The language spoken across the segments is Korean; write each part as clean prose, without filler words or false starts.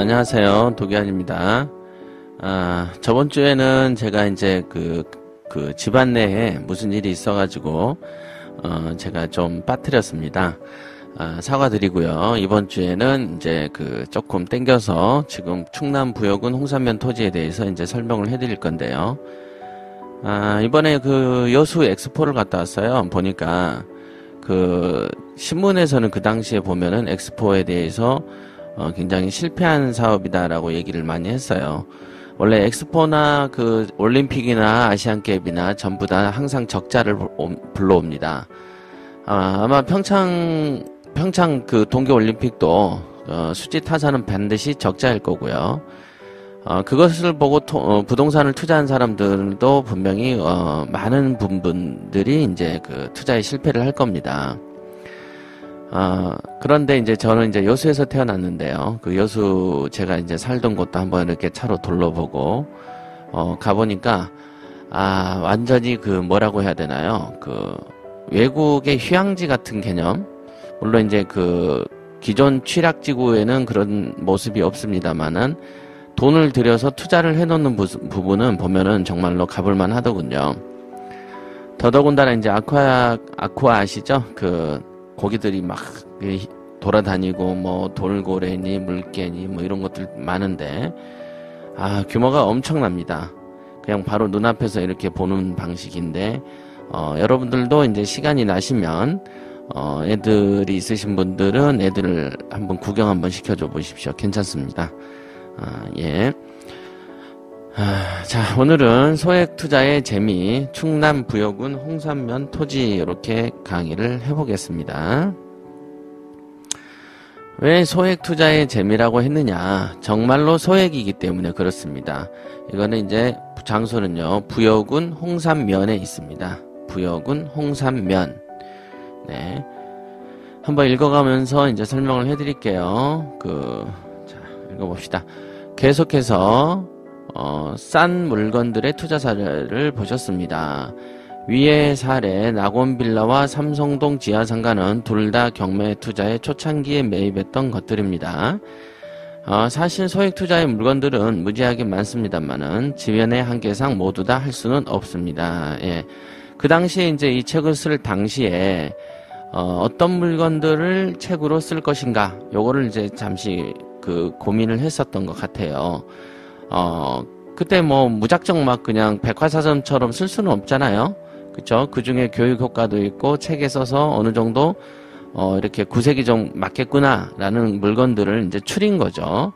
안녕하세요. 도기환입니다. 저번 주에는 제가 이제 그 집안 내에 무슨 일이 있어가지고, 제가 좀 빠뜨렸습니다. 사과드리고요. 이번 주에는 이제 조금 땡겨서 지금 충남 부여군 홍산면 토지에 대해서 이제 설명을 해드릴 건데요. 이번에 여수 엑스포를 갔다 왔어요. 보니까 신문에서는 그 당시에 보면은 엑스포에 대해서 굉장히 실패한 사업이다라고 얘기를 많이 했어요. 원래 엑스포나 올림픽이나 아시안게임이나 전부 다 항상 적자를 불러옵니다. 아마 평창 동계올림픽도 수지 타산은 반드시 적자일 거고요. 그것을 보고 부동산을 투자한 사람들도 분명히 많은 분들이 이제 투자에 실패를 할 겁니다. 그런데 이제 저는 이제 여수에서 태어났는데요. 여수 제가 이제 살던 곳도 한번 이렇게 차로 둘러보고 가보니까 완전히 뭐라고 해야 되나요? 외국의 휴양지 같은 개념. 물론 이제 기존 취락지구에는 그런 모습이 없습니다만은 돈을 들여서 투자를 해놓는 부분은 보면은 정말로 가볼만 하더군요. 더더군다나 이제 아쿠아 아시죠? 고기들이 막 돌아다니고 뭐 돌고래니 물개니 뭐 이런 것들 많은데 규모가 엄청납니다. 그냥 바로 눈앞에서 이렇게 보는 방식인데 여러분들도 이제 시간이 나시면 애들이 있으신 분들은 애들을 한번 구경 한번 시켜줘 보십시오. 괜찮습니다. 예. 자, 오늘은 소액 투자의 재미, 충남 부여군 홍산면 토지 이렇게 강의를 해보겠습니다. 왜 소액 투자의 재미라고 했느냐? 정말로 소액이기 때문에 그렇습니다. 이거는 이제 장소는요, 부여군 홍산면에 있습니다. 부여군 홍산면. 네. 한번 읽어가면서 이제 설명을 해드릴게요. 자, 읽어봅시다. 계속해서 싼 물건들의 투자 사례를 보셨습니다. 위의 사례 낙원빌라와 삼성동 지하상가는 둘 다 경매 투자의 초창기에 매입했던 것들입니다. 사실 소액 투자의 물건들은 무지하게 많습니다만은 지면의 한계상 모두 다 할 수는 없습니다. 예. 그 당시에 이제 이 책을 쓸 당시에 어떤 물건들을 책으로 쓸 것인가 요거를 이제 잠시 고민을 했었던 것 같아요. 그때 뭐 무작정 막 그냥 백화사전처럼 쓸 수는 없잖아요. 그쵸? 그 중에 교육 효과도 있고 책에 써서 어느 정도 이렇게 구색이 좀 맞겠구나라는 물건들을 이제 추린 거죠.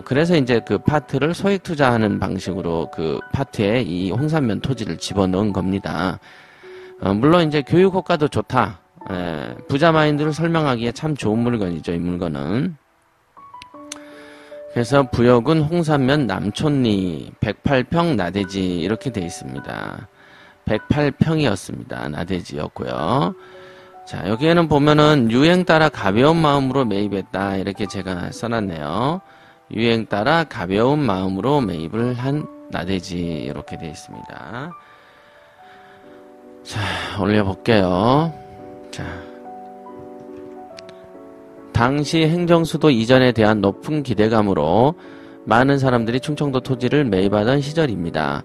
그래서 이제 파트를 소액 투자하는 방식으로 파트에 이 홍산면 토지를 집어넣은 겁니다. 물론 이제 교육 효과도 좋다. 부자 마인드를 설명하기에 참 좋은 물건이죠, 이 물건은. 그래서 부여군 홍산면 남촌리 108평 나대지 이렇게 되어 있습니다. 108평이었습니다. 나대지였고요. 자, 여기에는 보면은 유행 따라 가벼운 마음으로 매입했다 이렇게 제가 써놨네요. 유행 따라 가벼운 마음으로 매입을 한 나대지 이렇게 되어 있습니다. 자, 올려볼게요. 자, 당시 행정수도 이전에 대한 높은 기대감으로 많은 사람들이 충청도 토지를 매입하던 시절입니다.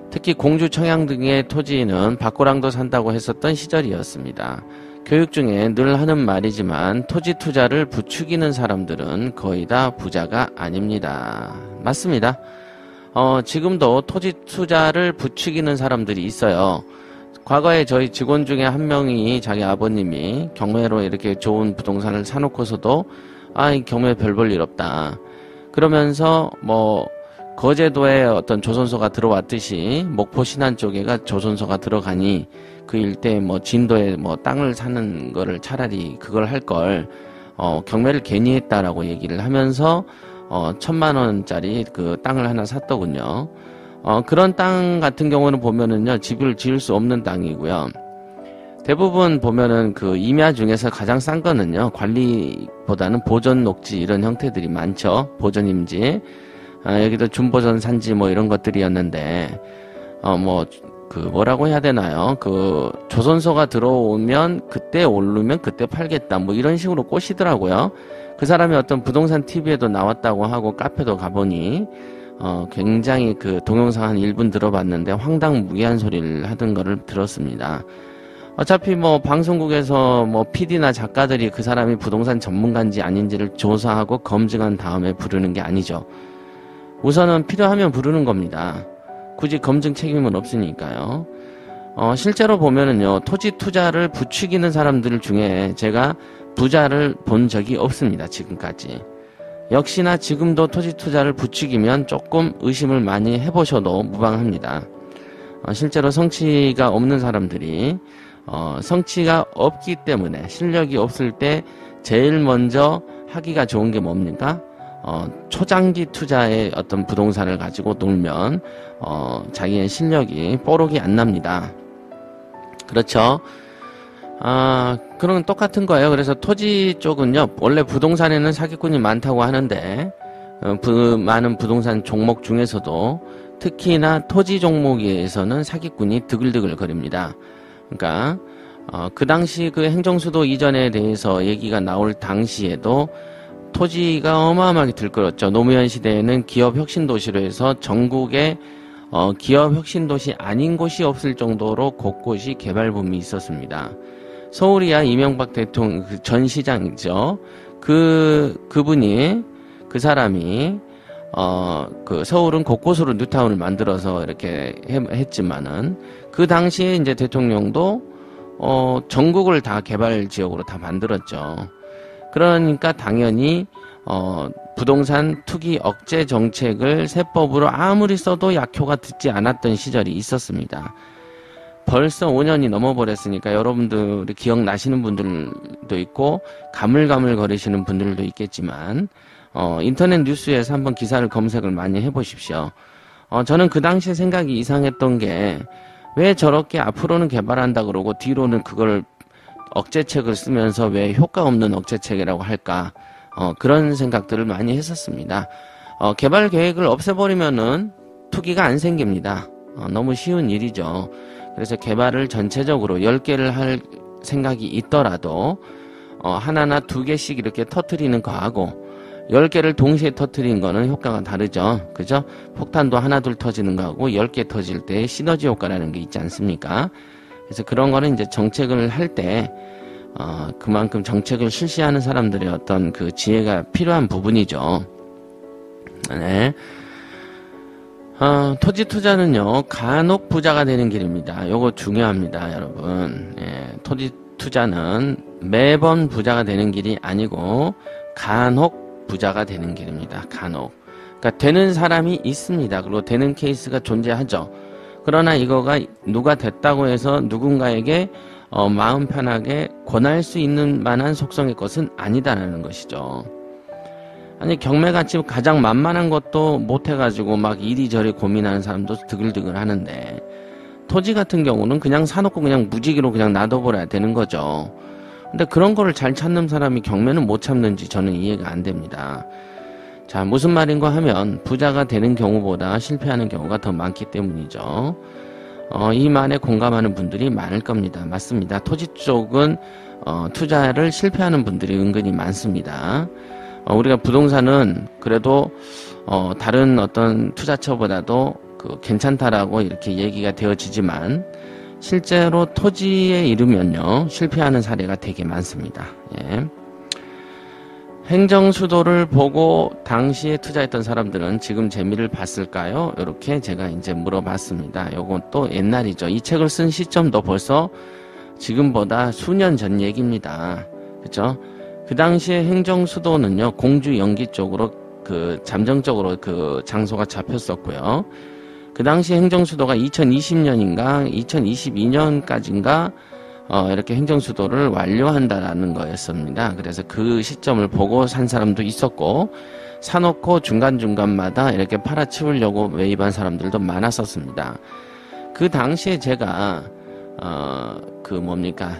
특히 공주, 청양 등의 토지는 밭고랑도 산다고 했었던 시절이었습니다. 교육 중에 늘 하는 말이지만 토지 투자를 부추기는 사람들은 거의 다 부자가 아닙니다. 맞습니다. 지금도 토지 투자를 부추기는 사람들이 있어요. 과거에 저희 직원 중에 한 명이 자기 아버님이 경매로 이렇게 좋은 부동산을 사놓고서도 이 경매 별 볼 일 없다. 그러면서 뭐 거제도에 어떤 조선소가 들어왔듯이 목포 신안 쪽에가 조선소가 들어가니 그 일대에 뭐 진도에 뭐 땅을 사는 거를 차라리 그걸 할 걸 경매를 괜히 했다라고 얘기를 하면서 1,000만 원짜리 땅을 하나 샀더군요. 그런 땅 같은 경우는 보면은요, 집을 지을 수 없는 땅이고요. 대부분 보면은 임야 중에서 가장 싼 거는요, 관리보다는 보존 녹지 이런 형태들이 많죠. 보존임지. 여기도 준보존 산지 뭐 이런 것들이었는데, 뭐라고 해야 되나요? 조선소가 들어오면 그때 오르면 그때 팔겠다. 뭐 이런 식으로 꼬시더라고요. 그 사람이 어떤 부동산 TV에도 나왔다고 하고 카페도 가보니 굉장히 그 동영상 한 1분 들어봤는데 황당무계한 소리를 하던 거를 들었습니다. 어차피 뭐 방송국에서 뭐 PD나 작가들이 그 사람이 부동산 전문가인지 아닌지를 조사하고 검증한 다음에 부르는 게 아니죠. 우선은 필요하면 부르는 겁니다. 굳이 검증 책임은 없으니까요. 실제로 보면은요, 토지 투자를 부추기는 사람들 중에 제가 부자를 본 적이 없습니다. 지금까지. 역시나 지금도 토지 투자를 부추기면 조금 의심을 많이 해보셔도 무방합니다. 실제로 성취가 없는 사람들이 성취가 없기 때문에 실력이 없을 때 제일 먼저 하기가 좋은 게 뭡니까? 초장기 투자의 어떤 부동산을 가지고 놀면 자기의 실력이 뽀록이 안 납니다. 그렇죠? 그런 똑같은 거예요. 그래서 토지 쪽은요, 원래 부동산에는 사기꾼이 많다고 하는데 많은 부동산 종목 중에서도 특히나 토지 종목에서는 사기꾼이 드글드글 거립니다. 그러니까 그 당시 그 행정수도 이전에 대해서 얘기가 나올 당시에도 토지가 어마어마하게 들끓었죠. 노무현 시대에는 기업혁신도시로 해서 전국에 기업혁신도시 아닌 곳이 없을 정도로 곳곳이 개발붐이 있었습니다. 서울이야 이명박 대통령 전 시장이죠. 그분이 그 사람이 그 서울은 곳곳으로 뉴타운을 만들어서 이렇게 했지만은 그 당시에 이제 대통령도 전국을 다 개발 지역으로 다 만들었죠. 그러니까 당연히 부동산 투기 억제 정책을 세법으로 아무리 써도 약효가 듣지 않았던 시절이 있었습니다. 벌써 5년이 넘어버렸으니까 여러분들이 기억나시는 분들도 있고 가물가물거리시는 분들도 있겠지만 인터넷 뉴스에서 한번 기사를 검색을 많이 해보십시오. 저는 그 당시에 생각이 이상했던 게 왜 저렇게 앞으로는 개발한다 그러고 뒤로는 그걸 억제책을 쓰면서 왜 효과 없는 억제책이라고 할까? 그런 생각들을 많이 했었습니다. 개발 계획을 없애버리면은 투기가 안 생깁니다. 너무 쉬운 일이죠. 그래서 개발을 전체적으로 10개를 할 생각이 있더라도 하나나 2개씩 이렇게 터트리는 거하고 10개를 동시에 터트린 거는 효과가 다르죠. 그죠? 폭탄도 하나 둘 터지는 거하고 10개 터질 때 시너지 효과라는 게 있지 않습니까? 그래서 그런 거는 이제 정책을 할 때 그만큼 정책을 실시하는 사람들의 어떤 그 지혜가 필요한 부분이죠. 네. 토지 투자는요, 간혹 부자가 되는 길입니다. 요거 중요합니다, 여러분. 예, 토지 투자는 매번 부자가 되는 길이 아니고, 간혹 부자가 되는 길입니다. 간혹. 그러니까 되는 사람이 있습니다. 그리고 되는 케이스가 존재하죠. 그러나 이거가 누가 됐다고 해서 누군가에게 마음 편하게 권할 수 있는 만한 속성의 것은 아니다라는 것이죠. 아니 경매같이 가장 만만한 것도 못해가지고 막 이리저리 고민하는 사람도 드글드글 하는데 토지 같은 경우는 그냥 사놓고 그냥 무지개로 그냥 놔둬버려야 되는 거죠. 근데 그런 거를 잘 참는 사람이 경매는 못 참는지 저는 이해가 안 됩니다. 자, 무슨 말인가 하면 부자가 되는 경우보다 실패하는 경우가 더 많기 때문이죠. 이 말에 공감하는 분들이 많을 겁니다. 맞습니다. 토지 쪽은 투자를 실패하는 분들이 은근히 많습니다. 우리가 부동산은 그래도 다른 어떤 투자처보다도 괜찮다라고 이렇게 얘기가 되어지지만 실제로 토지에 이르면요 실패하는 사례가 되게 많습니다. 예. 행정수도를 보고 당시에 투자했던 사람들은 지금 재미를 봤을까요? 이렇게 제가 이제 물어봤습니다. 요건 또 옛날이죠. 이 책을 쓴 시점도 벌써 지금보다 수년 전 얘기입니다. 그죠? 그 당시에 행정수도는요, 공주 연기 쪽으로 잠정적으로 장소가 잡혔었고요. 그 당시 행정수도가 2020년인가 2022년까지인가 이렇게 행정수도를 완료한다라는 거였습니다. 그래서 그 시점을 보고 산 사람도 있었고 사놓고 중간중간마다 이렇게 팔아치우려고 매입한 사람들도 많았었습니다. 그 당시에 제가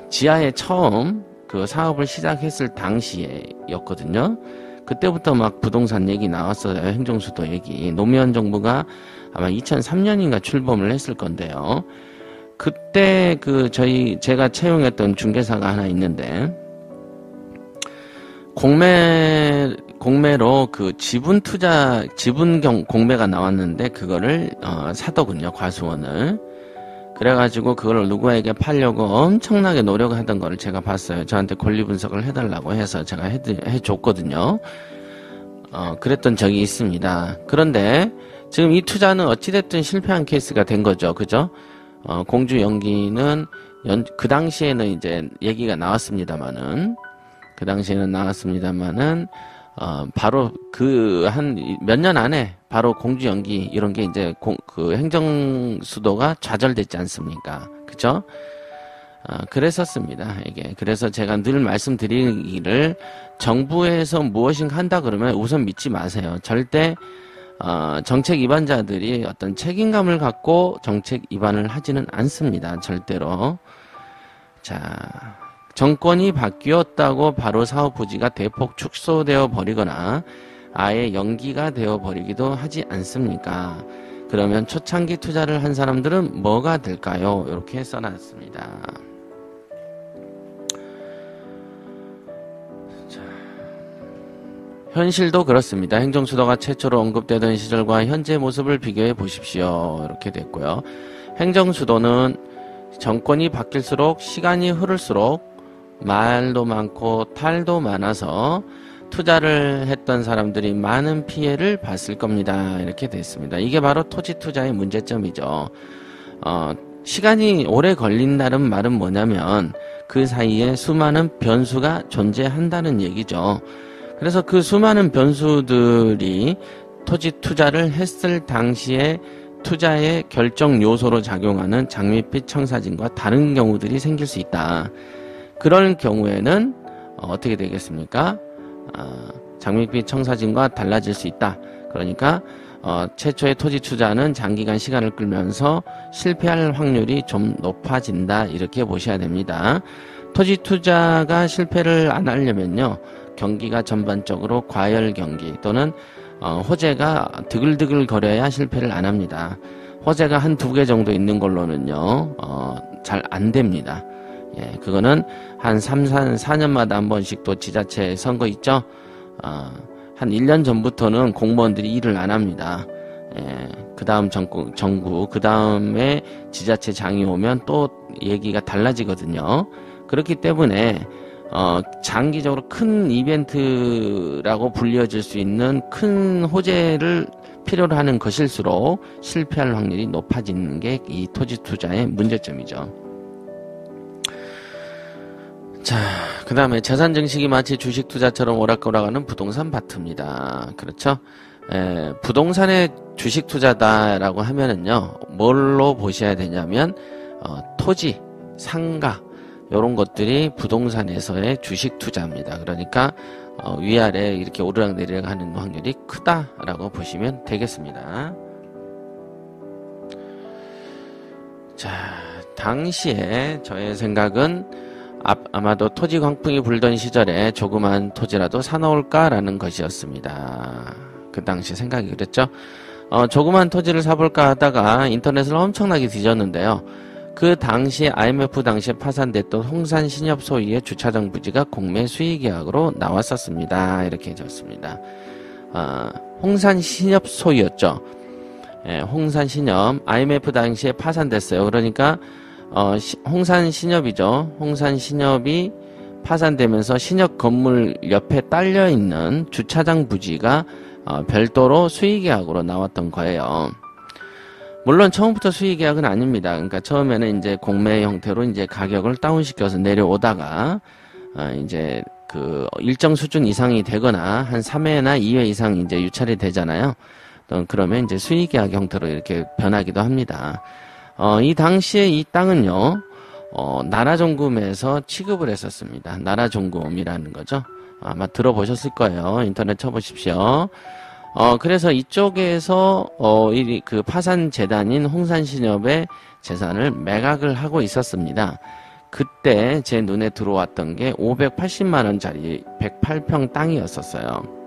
지하에 처음 그 사업을 시작했을 당시에였거든요. 그때부터 막 부동산 얘기 나왔어요. 행정수도 얘기. 노무현 정부가 아마 2003년인가 출범을 했을 건데요. 그때 제가 채용했던 중개사가 하나 있는데, 공매로 그 공매가 나왔는데 그거를 사더군요. 과수원을. 그래가지고 그걸 누구에게 팔려고 엄청나게 노력하던 거를 제가 봤어요. 저한테 권리 분석을 해달라고 해서 제가 해줬거든요. 그랬던 적이 있습니다. 그런데 지금 이 투자는 어찌됐든 실패한 케이스가 된 거죠. 그죠? 공주 연기는 그 당시에는 이제 얘기가 나왔습니다만은 바로 그 한 몇 년 안에 바로 공주 연기 이런 게 이제 그 행정 수도가 좌절됐지 않습니까? 그죠? 그랬었습니다. 이게. 그래서 제가 늘 말씀드리기를 정부에서 무엇인가 한다 그러면 우선 믿지 마세요. 절대 정책 위반자들이 어떤 책임감을 갖고 정책 위반을 하지는 않습니다. 절대로. 자, 정권이 바뀌었다고 바로 사업 부지가 대폭 축소되어 버리거나 아예 연기가 되어 버리기도 하지 않습니까? 그러면 초창기 투자를 한 사람들은 뭐가 될까요? 이렇게 써놨습니다. 자, 현실도 그렇습니다. 행정수도가 최초로 언급되던 시절과 현재 모습을 비교해 보십시오. 이렇게 됐고요. 행정수도는 정권이 바뀔수록 시간이 흐를수록 말도 많고 탈도 많아서 투자를 했던 사람들이 많은 피해를 봤을 겁니다. 이렇게 됐습니다. 이게 바로 토지 투자의 문제점이죠. 시간이 오래 걸린다는 말은 뭐냐면 그 사이에 수많은 변수가 존재한다는 얘기죠. 그래서 그 수많은 변수들이 토지 투자를 했을 당시에 투자의 결정 요소로 작용하는 장밋빛 청사진과 다른 경우들이 생길 수 있다. 그럴 경우에는 어떻게 되겠습니까? 장밋빛 청사진과 달라질 수 있다. 그러니까 최초의 토지 투자는 장기간 시간을 끌면서 실패할 확률이 좀 높아진다. 이렇게 보셔야 됩니다. 토지 투자가 실패를 안 하려면요. 경기가 전반적으로 과열 경기 또는 호재가 드글드글 거려야 실패를 안 합니다. 호재가 한 2개 정도 있는 걸로는요. 잘 안 됩니다. 예, 그거는 한 4년마다 한 번씩 또 지자체 선거 있죠? 한 1년 전부터는 공무원들이 일을 안 합니다. 예, 그 다음 정부, 그 다음에 지자체장이 오면 또 얘기가 달라지거든요. 그렇기 때문에, 장기적으로 큰 이벤트라고 불려질 수 있는 큰 호재를 필요로 하는 것일수록 실패할 확률이 높아지는 게 이 토지 투자의 문제점이죠. 자, 그 다음에 재산 증식이 마치 주식 투자처럼 오락가락하는 부동산 파트입니다. 그렇죠? 부동산의 주식 투자다라고 하면은요, 뭘로 보셔야 되냐면, 토지, 상가, 요런 것들이 부동산에서의 주식 투자입니다. 그러니까, 위아래 이렇게 오르락내리락 하는 확률이 크다라고 보시면 되겠습니다. 자, 당시에 저의 생각은 아마도 토지 광풍이 불던 시절에 조그만 토지라도 사놓을까라는 것이었습니다. 그 당시 생각이 그랬죠. 조그만 토지를 사볼까 하다가 인터넷을 엄청나게 뒤졌는데요. 그 당시 IMF 당시에 파산됐던 홍산 신협 소유의 주차장 부지가 공매 수의 계약으로 나왔었습니다. 이렇게 적습니다. 홍산 신협 소유였죠. 예, 홍산 신협 IMF 당시에 파산됐어요. 그러니까 홍산 신협이죠. 홍산 신협이 파산되면서 신협 건물 옆에 딸려있는 주차장 부지가 별도로 수의계약으로 나왔던 거예요. 물론 처음부터 수의계약은 아닙니다. 그러니까 처음에는 이제 공매 형태로 이제 가격을 다운시켜서 내려오다가 이제 그 일정 수준 이상이 되거나 한 3회나 2회 이상 이제 유찰이 되잖아요. 그러면 이제 수의계약 형태로 이렇게 변하기도 합니다. 이 당시에 이 땅은요, 나라종금에서 취급을 했었습니다. 나라종금이라는 거죠. 아마 들어보셨을 거예요. 인터넷 쳐보십시오. 그래서 이쪽에서, 그 파산재단인 홍산신협의 재산을 매각을 하고 있었습니다. 그때 제 눈에 들어왔던 게 580만원짜리 108평 땅이었었어요.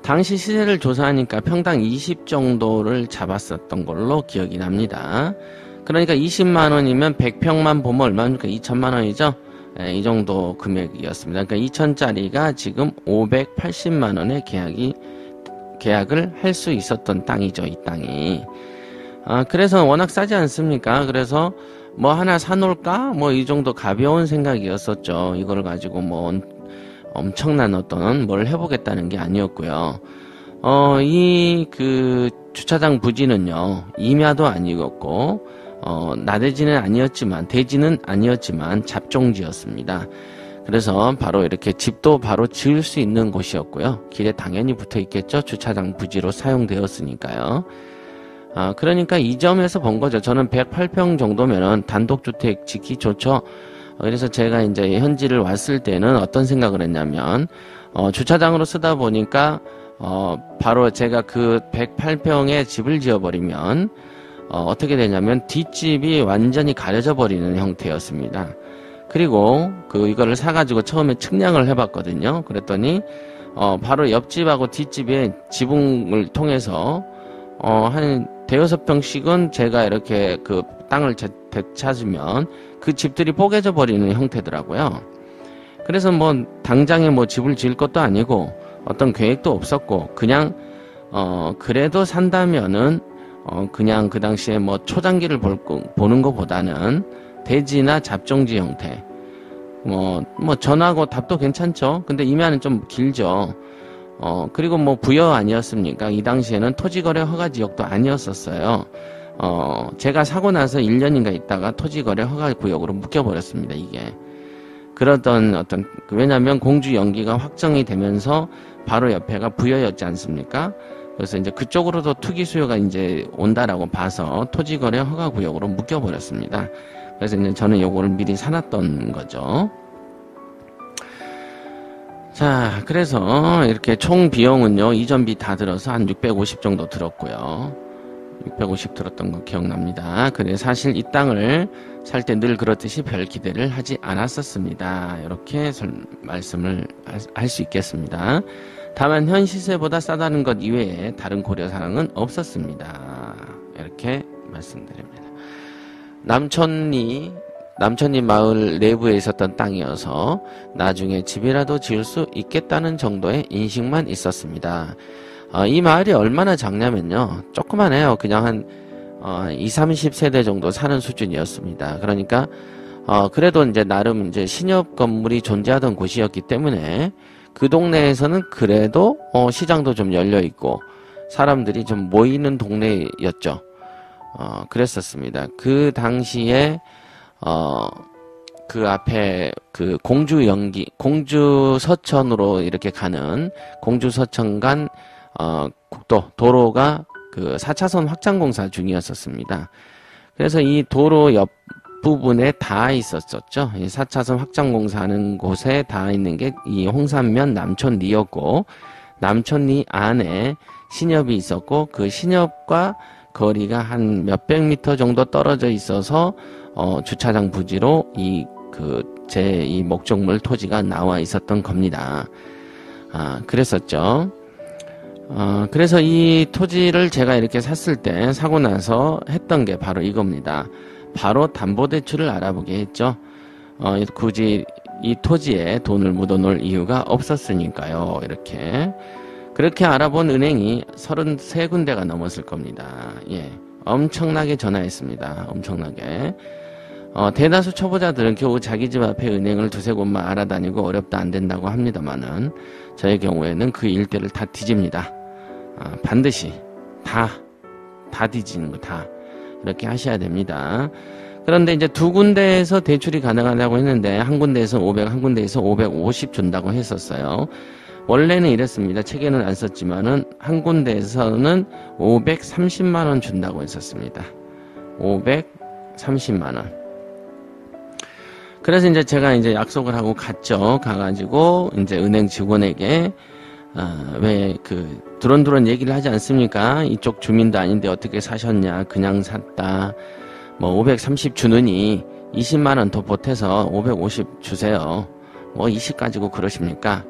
당시 시세를 조사하니까 평당 20 정도를 잡았었던 걸로 기억이 납니다. 그러니까 20만원이면 100평만 보면 얼마입니까? 2천만원이죠? 이 정도 금액이었습니다. 그러니까 2천짜리가 지금 580만 원에 계약을 할 수 있었던 땅이죠, 이 땅이. 그래서 워낙 싸지 않습니까? 그래서 뭐 하나 사놓을까? 뭐 이 정도 가벼운 생각이었었죠. 이걸 가지고 뭐 엄청난 어떤 뭘 해보겠다는 게 아니었고요. 이 그 주차장 부지는요, 임야도 아니었고, 나대지는 아니었지만, 대지는 아니었지만, 잡종지였습니다. 그래서 바로 이렇게 집도 바로 지을 수 있는 곳이었고요. 길에 당연히 붙어 있겠죠. 주차장 부지로 사용되었으니까요. 그러니까 이 점에서 본 거죠. 저는 108평 정도면은 단독주택 짓기 좋죠. 그래서 제가 이제 현지를 왔을 때는 어떤 생각을 했냐면, 주차장으로 쓰다 보니까, 바로 제가 그 108평에 집을 지어버리면, 어떻게 되냐면, 뒷집이 완전히 가려져 버리는 형태였습니다. 그리고, 이거를 사가지고 처음에 측량을 해봤거든요. 그랬더니, 바로 옆집하고 뒷집의 지붕을 통해서, 한 대여섯 평씩은 제가 이렇게 그 땅을 되찾으면 그 집들이 뽀개져 버리는 형태더라고요. 그래서 뭐 당장에 뭐 집을 지을 것도 아니고 어떤 계획도 없었고 그냥 그래도 산다면은 그냥 그 당시에 뭐 초장기를 보는 것보다는 대지나 잡종지 형태 뭐 전하고 답도 괜찮죠. 근데 임야는 좀 길죠. 그리고 뭐 부여 아니었습니까? 이 당시에는 토지거래 허가 지역도 아니었었어요. 제가 사고 나서 1년인가 있다가 토지거래 허가 구역으로 묶여버렸습니다, 이게. 그러던 왜냐면 공주 연기가 확정이 되면서 바로 옆에가 부여였지 않습니까? 그래서 이제 그쪽으로도 투기 수요가 이제 온다라고 봐서 토지거래 허가 구역으로 묶여버렸습니다. 그래서 이제 저는 요거를 미리 사놨던 거죠. 자, 그래서 이렇게 총 비용은요, 이전비 다 들어서 한 650 정도 들었고요. 650 들었던 거 기억납니다. 근데 사실 이 땅을 살 때 늘 그렇듯이 별 기대를 하지 않았었습니다. 이렇게 말씀을 할 수 있겠습니다. 다만 현 시세보다 싸다는 것 이외에 다른 고려사항은 없었습니다. 이렇게 말씀드립니다. 남천리 마을 내부에 있었던 땅이어서 나중에 집이라도 지을 수 있겠다는 정도의 인식만 있었습니다. 이 마을이 얼마나 작냐면요. 조그만해요. 그냥 한 20-30세대 정도 사는 수준이었습니다. 그러니까 그래도 이제 나름 이제 신협 건물이 존재하던 곳이었기 때문에 그 동네에서는 그래도 시장도 좀 열려 있고 사람들이 좀 모이는 동네였죠. 그랬었습니다. 그 당시에 그 앞에 그 공주 서천으로 이렇게 가는 공주 서천 간 도로가 그 4차선 확장 공사 중이었었습니다. 그래서 이 도로 옆 부분에 다 있었었죠. 이 4차선 확장 공사하는 곳에 다 있는 게 이 홍산면 남촌리였고, 남촌리 안에 신협이 있었고, 그 신협과 거리가 한 몇백 미터 정도 떨어져 있어서 주차장 부지로 이 목적물 토지가 나와 있었던 겁니다. 그랬었죠. 그래서 이 토지를 제가 이렇게 샀을 때 사고 나서 했던 게 바로 이겁니다. 바로 담보대출을 알아보게 했죠. 굳이 이 토지에 돈을 묻어놓을 이유가 없었으니까요. 그렇게 알아본 은행이 33군데가 넘었을 겁니다. 예, 엄청나게 전화했습니다. 엄청나게. 대다수 초보자들은 겨우 자기 집 앞에 은행을 두세 곳만 알아다니고 어렵다 안 된다고 합니다만은 저의 경우에는 그 일대를 다 뒤집니다. 반드시 다 뒤지는 거 다 이렇게 하셔야 됩니다. 그런데 이제 두 군데에서 대출이 가능하다고 했는데 한 군데에서 500, 한 군데에서 550 준다고 했었어요. 원래는 이랬습니다. 책에는 안 썼지만은 한 군데에서는 530만 원 준다고 했었습니다. 530만 원. 그래서 이제 제가 이제 약속을 하고 갔죠. 가가지고 이제 은행 직원에게 왜 두런두런 얘기를 하지 않습니까? 이쪽 주민도 아닌데 어떻게 사셨냐? 그냥 샀다. 뭐 530 주느니 20만 원 더 보태서 550 주세요. 뭐 20 가지고 그러십니까?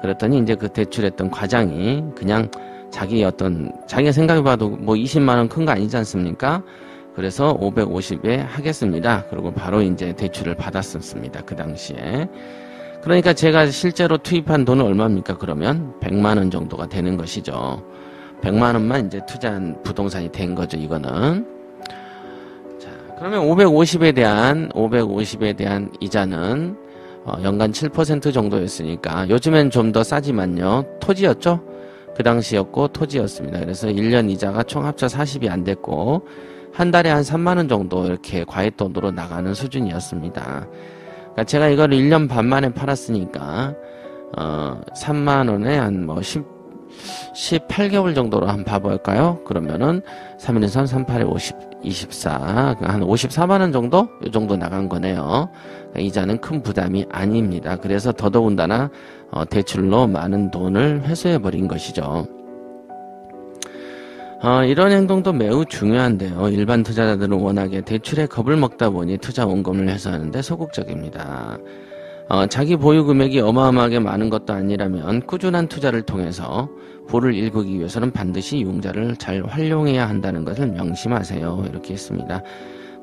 그랬더니 이제 그 대출했던 과장이 그냥 자기가 생각해봐도 뭐 20만 원 큰 거 아니지 않습니까? 그래서 550에 하겠습니다. 그리고 바로 이제 대출을 받았었습니다. 그 당시에. 그러니까 제가 실제로 투입한 돈은 얼마입니까? 그러면 100만 원 정도가 되는 것이죠. 100만 원만 이제 투자한 부동산이 된 거죠, 이거는. 자, 그러면 550에 대한 이자는 연간 7% 정도였으니까 요즘엔 좀 더 싸지만요. 토지였죠? 그 당시였고 토지였습니다. 그래서 1년 이자가 총 합쳐 40이 안 됐고 한 달에 한 3만 원 정도 이렇게 과외돈으로 나가는 수준이었습니다. 그러니까 제가 이걸 1년 반 만에 팔았으니까 3만 원에 한 18개월 정도로 한번 봐볼까요? 그러면은 3, 1, 3, 3, 8에 50, 24, 한 54만 원 정도? 이 정도 나간 거네요. 그러니까 이자는 큰 부담이 아닙니다. 그래서 더더군다나 대출로 많은 돈을 회수해버린 것이죠. 이런 행동도 매우 중요한데요. 일반 투자자들은 워낙에 대출에 겁을 먹다 보니 투자 원금을 회수하는데 소극적입니다. 자기 보유 금액이 어마어마하게 많은 것도 아니라면 꾸준한 투자를 통해서 부를 일구기 위해서는 반드시 융자를 잘 활용해야 한다는 것을 명심하세요. 이렇게 했습니다.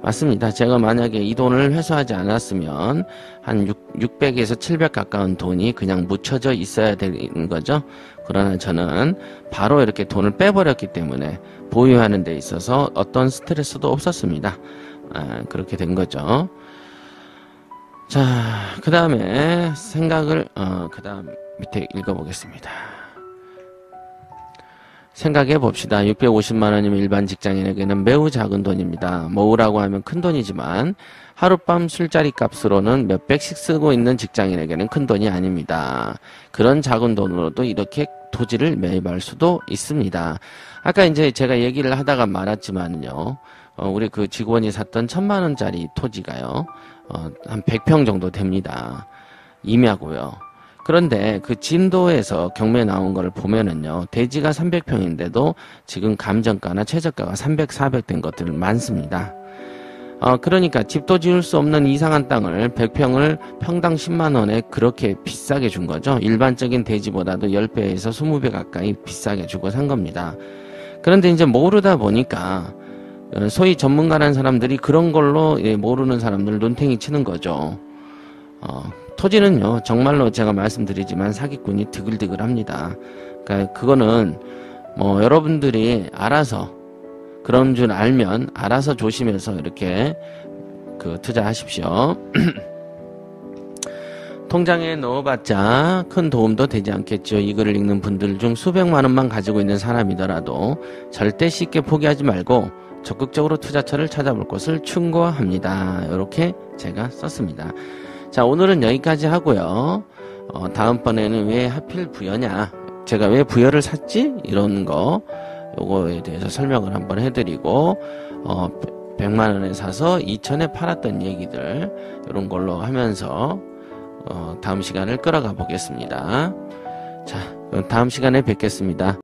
맞습니다. 제가 만약에 이 돈을 회수하지 않았으면 한 600에서 700 가까운 돈이 그냥 묻혀져 있어야 되는 거죠. 그러나 저는 바로 이렇게 돈을 빼버렸기 때문에 보유하는 데 있어서 어떤 스트레스도 없었습니다. 그렇게 된 거죠. 자, 그 다음에 그 다음 밑에 읽어보겠습니다. 생각해 봅시다. 650만 원이면 일반 직장인에게는 매우 작은 돈입니다. 모으라고 하면 큰 돈이지만 하룻밤 술자리 값으로는 몇백씩 쓰고 있는 직장인에게는 큰 돈이 아닙니다. 그런 작은 돈으로도 이렇게 토지를 매입할 수도 있습니다. 아까 이제 제가 얘기를 하다가 말았지만요. 우리 그 직원이 샀던 1000만 원짜리 토지가요. 한 100평 정도 됩니다. 임야고요. 그런데 그 진도에서 경매 나온 거를 보면은요. 대지가 300평인데도 지금 감정가나 최저가가 300, 400 된 것들 많습니다. 그러니까 집도 지을 수 없는 이상한 땅을 100평을 평당 10만 원에 그렇게 비싸게 준 거죠. 일반적인 대지보다도 10배에서 20배 가까이 비싸게 주고 산 겁니다. 그런데 이제 모르다 보니까 소위 전문가라는 사람들이 그런 걸로 모르는 사람들 눈탱이 치는 거죠. 토지는요, 정말로 제가 말씀드리지만 사기꾼이 드글드글합니다. 그러니까 그거는 여러분들이 알아서 그런 줄 알면 알아서 조심해서 이렇게 투자하십시오. 통장에 넣어봤자 큰 도움도 되지 않겠죠. 이 글을 읽는 분들 중 수백만 원만 가지고 있는 사람이더라도 절대 쉽게 포기하지 말고 적극적으로 투자처를 찾아볼 것을 충고합니다. 이렇게 제가 썼습니다. 자, 오늘은 여기까지 하고요. 다음번에는 왜 하필 부여냐, 제가 왜 부여를 샀지, 이런 거 요거에 대해서 설명을 한번 해드리고 100만 원에 사서 2000에 팔았던 얘기들 이런 걸로 하면서 다음 시간을 끌어가 보겠습니다. 자, 그럼 다음 시간에 뵙겠습니다.